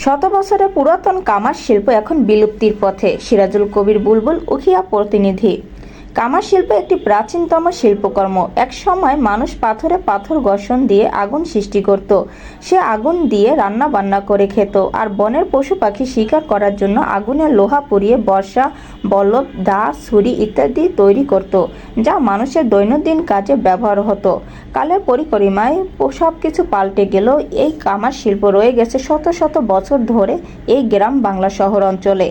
শত বছরের পুরাতন কামার শিল্প এখন বিলুপ্তির পথে। সিরাজুল কবির বুলবুল, উখিয়া প্রতিনিধি। কামার শিল্প একটি প্রাচীনতম শিল্পকর্ম। এক সময় মানুষ পাথরে পাথর ঘষণ দিয়ে আগুন সৃষ্টি করত। সে আগুন দিয়ে রান্না বান্না করে খেত, আর বনের পশু পাখি শিকার করার জন্য আগুনে লোহা পুড়িয়ে বর্ষা, বল্লভ, দা, ছুরি ইত্যাদি তৈরি করত, যা মানুষের দৈনন্দিন কাজে ব্যবহার হতো। কালের পরিক্রমায় সব কিছু পাল্টে গেলেও এই কামার শিল্প রয়ে গেছে শত শত বছর ধরে এই গ্রাম বাংলা শহর অঞ্চলে।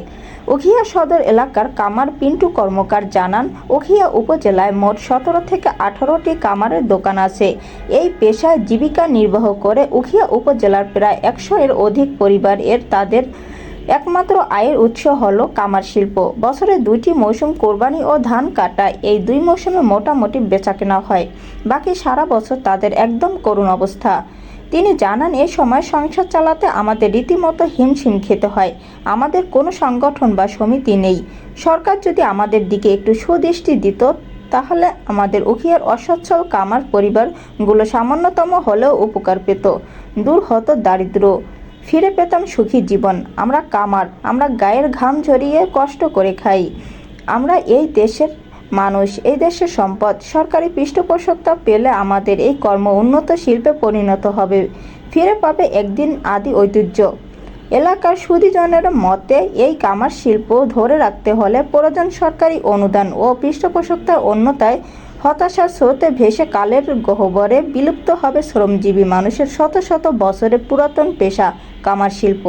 উখিয়া সদর এলাকার কামার পিন্টু কর্মকার জানান, উখিয়া উপজেলায় মোট 17 থেকে 18টি কামারের দোকান আছে। এই পেশায় জীবিকা নির্বাহ করে উখিয়া উপজেলার প্রায় 100 এর অধিক পরিবার। তাদের একমাত্র আয়ের উৎস হলো কামার শিল্প। বছরে 2টি মৌসুম, কোরবানি ও ধান কাটা, এই 2 মৌসুমে মোটামুটি বেচাকেনা হয়। বাকি সারা বছর তাদের একদম করুণ অবস্থা। তিনি জানান, এই সময় সংসার চালাতে আমাদের রীতিমতো হিমশিম খেতে হয়। আমাদের কোনো সংগঠন বা সমিতি নেই। সরকার যদি আমাদের দিকে একটু সুদৃষ্টি দিত, তাহলে আমাদের উখিয়ার অসচ্ছল কামার পরিবারগুলো সামান্যতম হলেও উপকার পেত। দূর হতো দারিদ্র্য, ফিরে পেতাম সুখী জীবন। আমরা কামার, আমরা গায়ের ঘাম ঝরিয়ে কষ্ট করে খাই। আমরা এই দেশের মানুষ, এই দেশের সম্পদ। সরকারি পৃষ্ঠপোষকতা পেলে আমাদের এই কর্ম উন্নত শিল্পে পরিণত হবে, ফিরে পাবে একদিন আদি ঐতিহ্য। এলাকার সুধীজনের মতে, এই কামার শিল্প ধরে রাখতে হলে প্রয়োজন সরকারি অনুদান ও পৃষ্ঠপোষকতার। অন্যথায় হতাশার স্রোতে ভেসে কালের গহ্বরে বিলুপ্ত হবে শ্রমজীবী মানুষের শত শত বছরের পুরাতন পেশা কামার শিল্প।